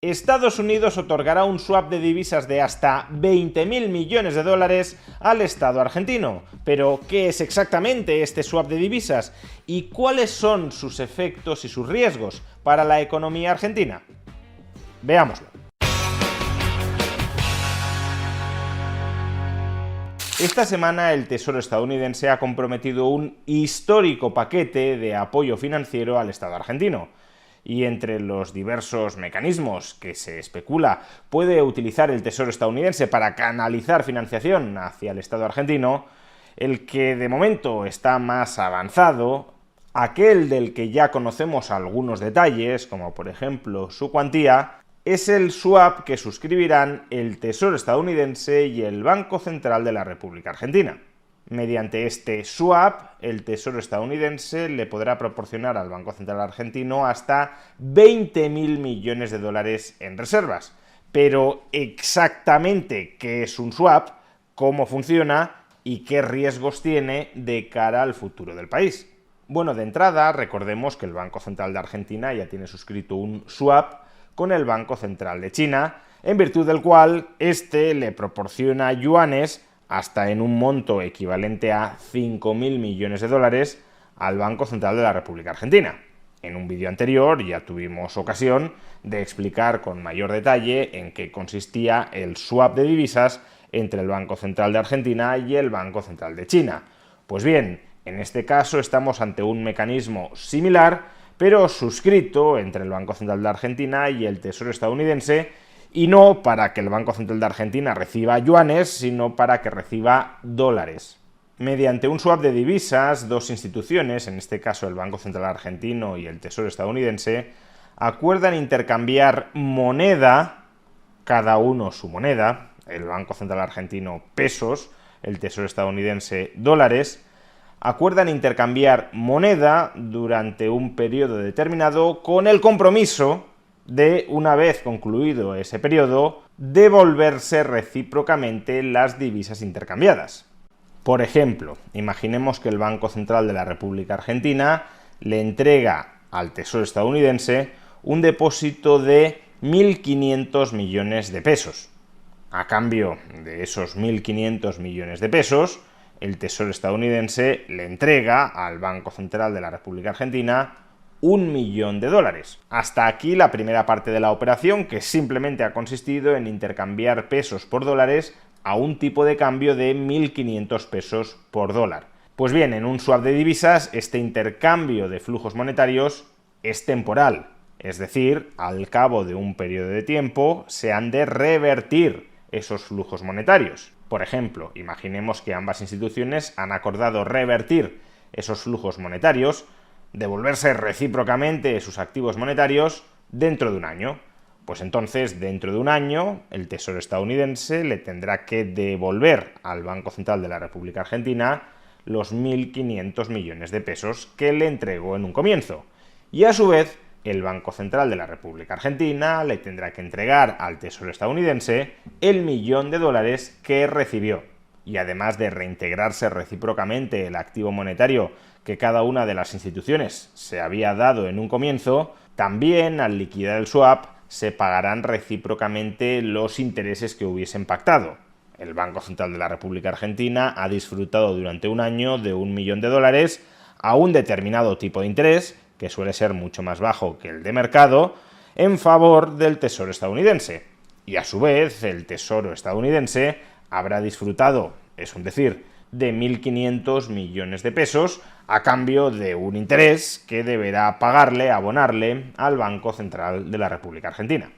Estados Unidos otorgará un swap de divisas de hasta 20.000 millones de dólares al Estado argentino. Pero, ¿qué es exactamente este swap de divisas? ¿Y cuáles son sus efectos y sus riesgos para la economía argentina? Veámoslo. Esta semana el Tesoro estadounidense ha comprometido un histórico paquete de apoyo financiero al Estado argentino. Y entre los diversos mecanismos que se especula puede utilizar el Tesoro estadounidense para canalizar financiación hacia el Estado argentino, el que de momento está más avanzado, aquel del que ya conocemos algunos detalles, como por ejemplo su cuantía, es el swap que suscribirán el Tesoro estadounidense y el Banco Central de la República Argentina. Mediante este swap, el Tesoro estadounidense le podrá proporcionar al Banco Central argentino hasta 20.000 millones de dólares en reservas. Pero exactamente qué es un swap, cómo funciona y qué riesgos tiene de cara al futuro del país. Bueno, de entrada, recordemos que el Banco Central de Argentina ya tiene suscrito un swap con el Banco Central de China, en virtud del cual este le proporciona yuanes hasta en un monto equivalente a 5.000 millones de dólares al Banco Central de la República Argentina. En un vídeo anterior ya tuvimos ocasión de explicar con mayor detalle en qué consistía el swap de divisas entre el Banco Central de Argentina y el Banco Central de China. Pues bien, en este caso estamos ante un mecanismo similar, pero suscrito entre el Banco Central de Argentina y el Tesoro estadounidense, y no para que el Banco Central de Argentina reciba yuanes, sino para que reciba dólares. Mediante un swap de divisas, dos instituciones, en este caso el Banco Central argentino y el Tesoro estadounidense, acuerdan intercambiar moneda, cada uno su moneda, el Banco Central argentino pesos, el Tesoro estadounidense dólares, acuerdan intercambiar moneda durante un periodo determinado con el compromiso de, una vez concluido ese periodo, devolverse recíprocamente las divisas intercambiadas. Por ejemplo, imaginemos que el Banco Central de la República Argentina le entrega al Tesoro estadounidense un depósito de 1.500 millones de pesos. A cambio de esos 1.500 millones de pesos, el Tesoro estadounidense le entrega al Banco Central de la República Argentina 1 millón de dólares. Hasta aquí la primera parte de la operación, que simplemente ha consistido en intercambiar pesos por dólares a un tipo de cambio de 1.500 pesos por dólar. Pues bien, en un swap de divisas, este intercambio de flujos monetarios es temporal, es decir, al cabo de un periodo de tiempo se han de revertir esos flujos monetarios. Por ejemplo, imaginemos que ambas instituciones han acordado revertir esos flujos monetarios, devolverse recíprocamente sus activos monetarios dentro de un año. Pues entonces, dentro de un año, el Tesoro estadounidense le tendrá que devolver al Banco Central de la República Argentina los 1.500 millones de pesos que le entregó en un comienzo. Y a su vez, el Banco Central de la República Argentina le tendrá que entregar al Tesoro estadounidense el 1 millón de dólares que recibió. Y además de reintegrarse recíprocamente el activo monetario que cada una de las instituciones se había dado en un comienzo, también al liquidar el swap se pagarán recíprocamente los intereses que hubiesen pactado. El Banco Central de la República Argentina ha disfrutado durante un año de 1 millón de dólares a un determinado tipo de interés, que suele ser mucho más bajo que el de mercado, en favor del Tesoro estadounidense. Y a su vez, el Tesoro estadounidense habrá disfrutado, es un decir, de 1.500 millones de pesos a cambio de un interés que deberá abonarle al Banco Central de la República Argentina.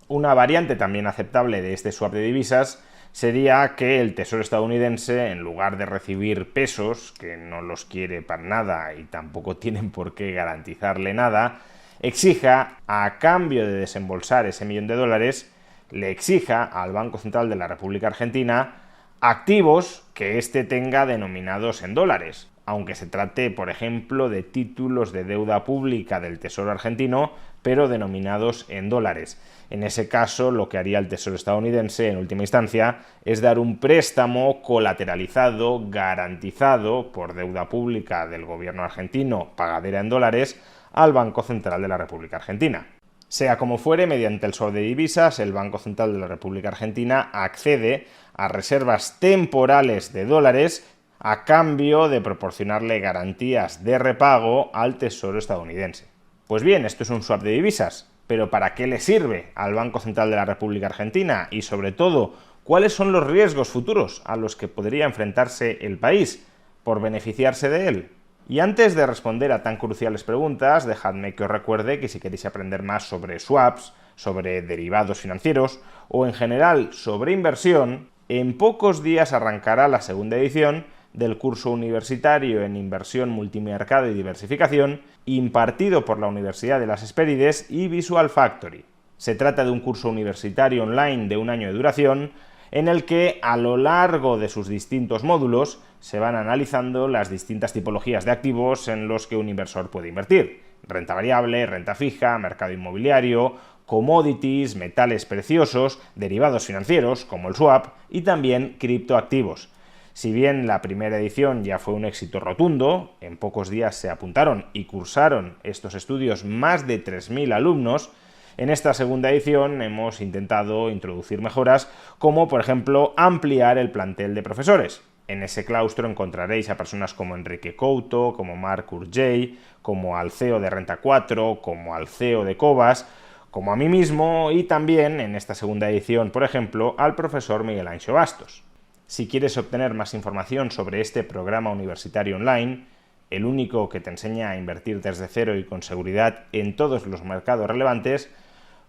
Una variante también aceptable de este swap de divisas sería que el Tesoro estadounidense, en lugar de recibir pesos, que no los quiere para nada y tampoco tienen por qué garantizarle nada, exija, a cambio de desembolsar ese 1 millón de dólares, le exija al Banco Central de la República Argentina activos que éste tenga denominados en dólares, aunque se trate, por ejemplo, de títulos de deuda pública del Tesoro argentino, pero denominados en dólares. En ese caso, lo que haría el Tesoro estadounidense, en última instancia, es dar un préstamo colateralizado, garantizado por deuda pública del gobierno argentino, pagadera en dólares, al Banco Central de la República Argentina. Sea como fuere, mediante el swap de divisas, el Banco Central de la República Argentina accede a reservas temporales de dólares a cambio de proporcionarle garantías de repago al Tesoro estadounidense. Pues bien, esto es un swap de divisas, pero ¿para qué le sirve al Banco Central de la República Argentina? Y sobre todo, ¿cuáles son los riesgos futuros a los que podría enfrentarse el país por beneficiarse de él? Y antes de responder a tan cruciales preguntas, dejadme que os recuerde que si queréis aprender más sobre swaps, sobre derivados financieros o en general sobre inversión, en pocos días arrancará la segunda edición del curso universitario en inversión, multimercado y diversificación impartido por la Universidad de las Hespérides y Visual Factory. Se trata de un curso universitario online de 1 año de duración en el que a lo largo de sus distintos módulos se van analizando las distintas tipologías de activos en los que un inversor puede invertir: renta variable, renta fija, mercado inmobiliario, commodities, metales preciosos, derivados financieros como el swap y también criptoactivos. Si bien la primera edición ya fue un éxito rotundo, en pocos días se apuntaron y cursaron estos estudios más de 3.000 alumnos, en esta segunda edición hemos intentado introducir mejoras como, por ejemplo, ampliar el plantel de profesores. En ese claustro encontraréis a personas como Enrique Couto, como Marc Urgell, como al CEO de Renta 4, como al CEO de Cobas, como a mí mismo y también en esta segunda edición, por ejemplo, al profesor Miguel Anxo Bastos. Si quieres obtener más información sobre este programa universitario online, el único que te enseña a invertir desde cero y con seguridad en todos los mercados relevantes,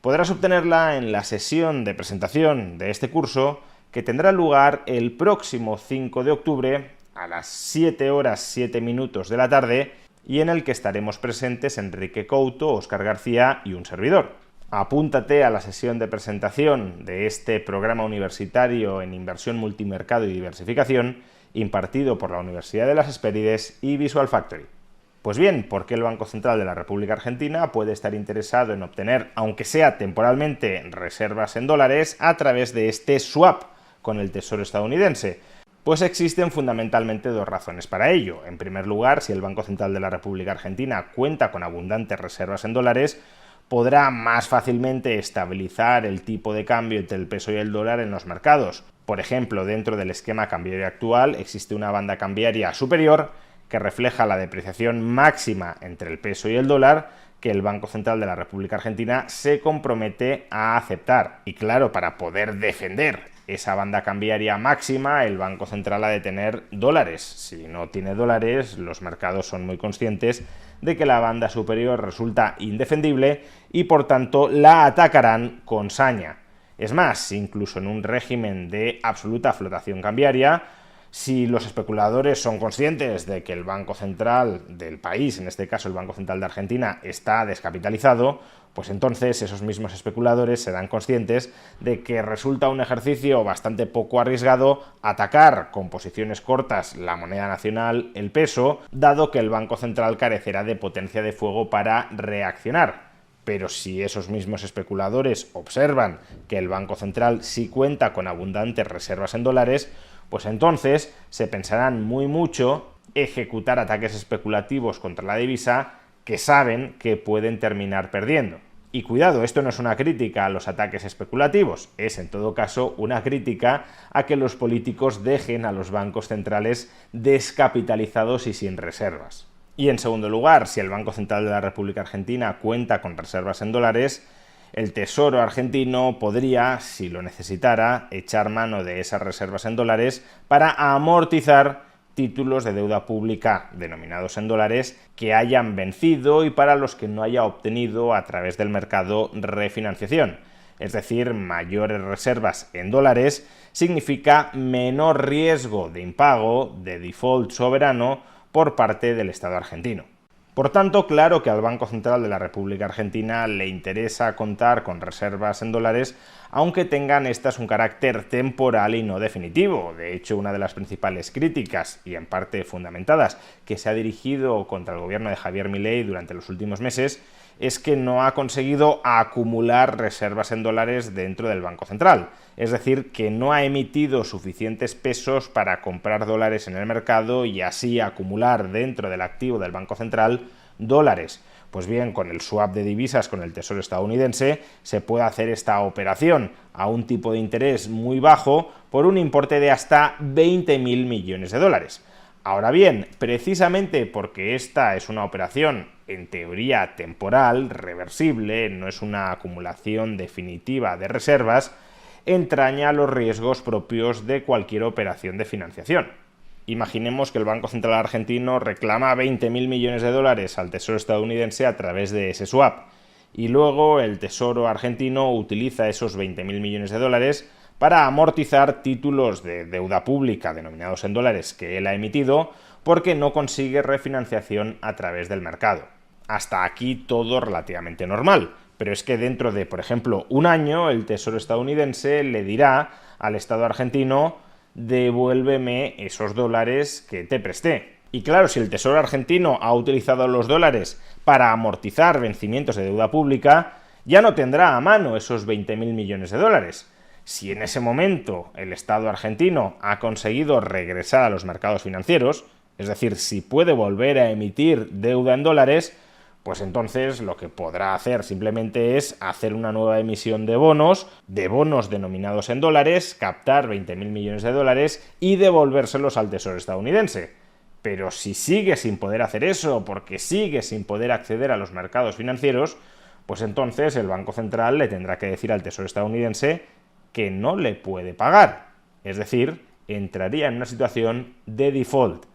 podrás obtenerla en la sesión de presentación de este curso que tendrá lugar el próximo 5 de octubre a las 7 horas 7 minutos de la tarde y en el que estaremos presentes Enrique Couto, Óscar García y un servidor. Apúntate a la sesión de presentación de este programa universitario en inversión, multimercado y diversificación impartido por la Universidad de las Hespérides y Visual Factory. Pues bien, ¿por qué el Banco Central de la República Argentina puede estar interesado en obtener, aunque sea temporalmente, reservas en dólares a través de este swap con el Tesoro estadounidense? Pues existen fundamentalmente dos razones para ello. En primer lugar, si el Banco Central de la República Argentina cuenta con abundantes reservas en dólares, podrá más fácilmente estabilizar el tipo de cambio entre el peso y el dólar en los mercados. Por ejemplo, dentro del esquema cambiario actual existe una banda cambiaria superior que refleja la depreciación máxima entre el peso y el dólar que el Banco Central de la República Argentina se compromete a aceptar. Y claro, para poder defender esa banda cambiaria máxima, el Banco Central ha de tener dólares. Si no tiene dólares, los mercados son muy conscientes de que la banda superior resulta indefendible y por tanto la atacarán con saña. Es más, incluso en un régimen de absoluta flotación cambiaria, si los especuladores son conscientes de que el Banco Central del país, en este caso el Banco Central de Argentina, está descapitalizado, pues entonces esos mismos especuladores serán conscientes de que resulta un ejercicio bastante poco arriesgado atacar con posiciones cortas la moneda nacional, el peso, dado que el Banco Central carecerá de potencia de fuego para reaccionar. Pero si esos mismos especuladores observan que el Banco Central sí cuenta con abundantes reservas en dólares, pues entonces se pensarán muy mucho ejecutar ataques especulativos contra la divisa que saben que pueden terminar perdiendo. Y cuidado, esto no es una crítica a los ataques especulativos, es en todo caso una crítica a que los políticos dejen a los bancos centrales descapitalizados y sin reservas. Y en segundo lugar, si el Banco Central de la República Argentina cuenta con reservas en dólares, el Tesoro argentino podría, si lo necesitara, echar mano de esas reservas en dólares para amortizar títulos de deuda pública denominados en dólares que hayan vencido y para los que no haya obtenido a través del mercado refinanciación. Es decir, mayores reservas en dólares significa menor riesgo de impago, de default soberano por parte del Estado argentino. Por tanto, claro que al Banco Central de la República Argentina le interesa contar con reservas en dólares, aunque tengan estas un carácter temporal y no definitivo. De hecho, una de las principales críticas, y en parte fundamentadas, que se ha dirigido contra el gobierno de Javier Milei durante los últimos meses, es que no ha conseguido acumular reservas en dólares dentro del Banco Central. Es decir, que no ha emitido suficientes pesos para comprar dólares en el mercado y así acumular dentro del activo del Banco Central dólares. Pues bien, con el swap de divisas con el Tesoro estadounidense se puede hacer esta operación a un tipo de interés muy bajo por un importe de hasta 20.000 millones de dólares. Ahora bien, precisamente porque esta es una operación en teoría temporal, reversible, no es una acumulación definitiva de reservas, entraña los riesgos propios de cualquier operación de financiación. Imaginemos que el Banco Central argentino reclama 20.000 millones de dólares al Tesoro estadounidense a través de ese swap, y luego el Tesoro argentino utiliza esos 20.000 millones de dólares para amortizar títulos de deuda pública denominados en dólares que él ha emitido porque no consigue refinanciación a través del mercado. Hasta aquí todo relativamente normal, pero es que dentro de, por ejemplo, un año, el Tesoro estadounidense le dirá al Estado argentino: devuélveme esos dólares que te presté. Y claro, si el Tesoro argentino ha utilizado los dólares para amortizar vencimientos de deuda pública, ya no tendrá a mano esos 20.000 millones de dólares. Si en ese momento el Estado argentino ha conseguido regresar a los mercados financieros, es decir, si puede volver a emitir deuda en dólares, pues entonces lo que podrá hacer simplemente es hacer una nueva emisión de bonos denominados en dólares, captar 20.000 millones de dólares y devolvérselos al Tesoro estadounidense. Pero si sigue sin poder hacer eso, porque sigue sin poder acceder a los mercados financieros, pues entonces el Banco Central le tendrá que decir al Tesoro estadounidense que no le puede pagar. Es decir, entraría en una situación de default.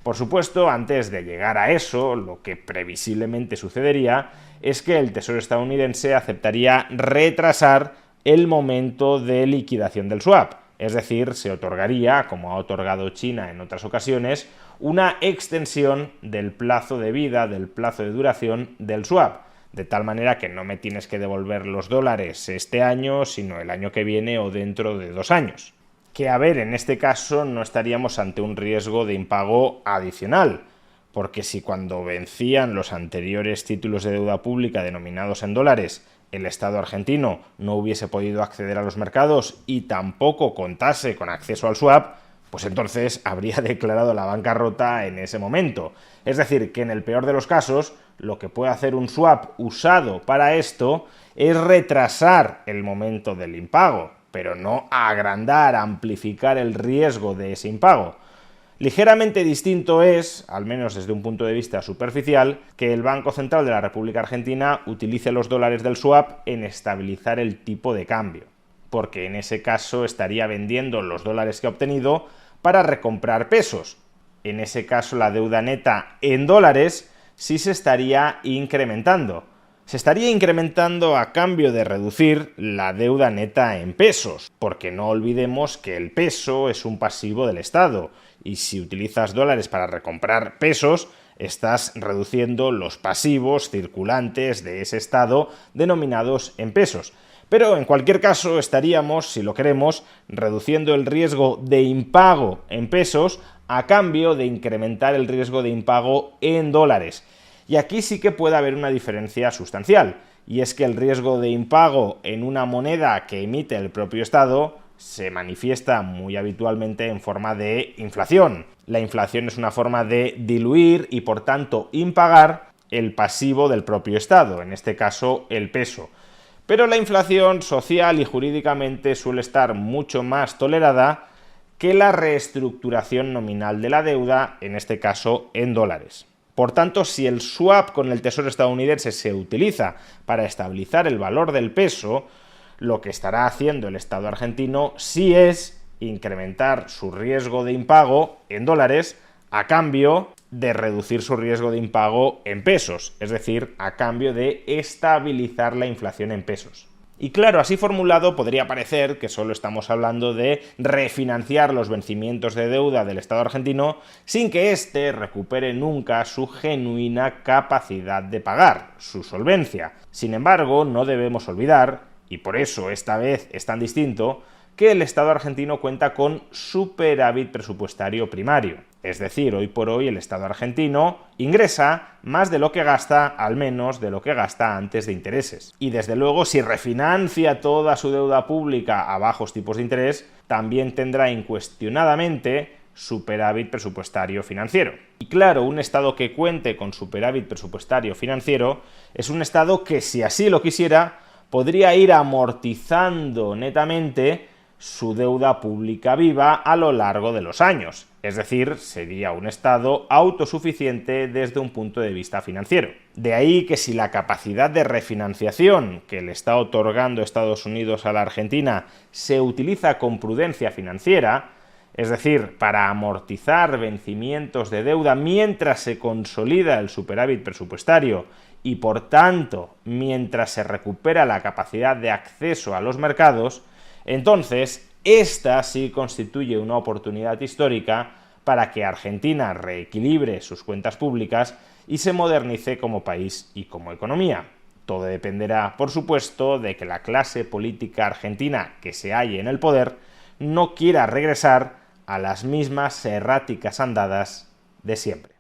Por supuesto, antes de llegar a eso, lo que previsiblemente sucedería es que el Tesoro estadounidense aceptaría retrasar el momento de liquidación del swap. Es decir, se otorgaría, como ha otorgado China en otras ocasiones, una extensión del plazo de vida, del plazo de duración del swap, de tal manera que no me tienes que devolver los dólares este año, sino el año que viene o dentro de 2 años. Que, a ver, en este caso no estaríamos ante un riesgo de impago adicional, porque si cuando vencían los anteriores títulos de deuda pública denominados en dólares, el Estado argentino no hubiese podido acceder a los mercados y tampoco contase con acceso al swap, pues entonces habría declarado la bancarrota en ese momento. Es decir, que en el peor de los casos, lo que puede hacer un swap usado para esto es retrasar el momento del impago, pero no agrandar, amplificar el riesgo de ese impago. Ligeramente distinto es, al menos desde un punto de vista superficial, que el Banco Central de la República Argentina utilice los dólares del swap en estabilizar el tipo de cambio, porque en ese caso estaría vendiendo los dólares que ha obtenido para recomprar pesos. En ese caso, la deuda neta en dólares sí se estaría incrementando. Se estaría incrementando a cambio de reducir la deuda neta en pesos, porque no olvidemos que el peso es un pasivo del Estado, y si utilizas dólares para recomprar pesos, estás reduciendo los pasivos circulantes de ese Estado denominados en pesos. Pero en cualquier caso estaríamos, si lo queremos, reduciendo el riesgo de impago en pesos a cambio de incrementar el riesgo de impago en dólares. Y aquí sí que puede haber una diferencia sustancial, y es que el riesgo de impago en una moneda que emite el propio Estado se manifiesta muy habitualmente en forma de inflación. La inflación es una forma de diluir y por tanto impagar el pasivo del propio Estado, en este caso el peso. Pero la inflación social y jurídicamente suele estar mucho más tolerada que la reestructuración nominal de la deuda, en este caso en dólares. Por tanto, si el swap con el Tesoro estadounidense se utiliza para estabilizar el valor del peso, lo que estará haciendo el Estado argentino sí es incrementar su riesgo de impago en dólares a cambio de reducir su riesgo de impago en pesos, es decir, a cambio de estabilizar la inflación en pesos. Y claro, así formulado podría parecer que solo estamos hablando de refinanciar los vencimientos de deuda del Estado argentino sin que éste recupere nunca su genuina capacidad de pagar, su solvencia. Sin embargo, no debemos olvidar, y por eso esta vez es tan distinto, que el Estado argentino cuenta con superávit presupuestario primario. Es decir, hoy por hoy el Estado argentino ingresa más de lo que gasta, al menos de lo que gasta antes de intereses. Y desde luego, si refinancia toda su deuda pública a bajos tipos de interés, también tendrá incuestionadamente superávit presupuestario financiero. Y claro, un Estado que cuente con superávit presupuestario financiero es un Estado que, si así lo quisiera, podría ir amortizando netamente su deuda pública viva a lo largo de los años. Es decir, sería un Estado autosuficiente desde un punto de vista financiero. De ahí que si la capacidad de refinanciación que le está otorgando Estados Unidos a la Argentina se utiliza con prudencia financiera, es decir, para amortizar vencimientos de deuda mientras se consolida el superávit presupuestario y, por tanto, mientras se recupera la capacidad de acceso a los mercados, entonces esta sí constituye una oportunidad histórica para que Argentina reequilibre sus cuentas públicas y se modernice como país y como economía. Todo dependerá, por supuesto, de que la clase política argentina que se halle en el poder no quiera regresar a las mismas erráticas andadas de siempre.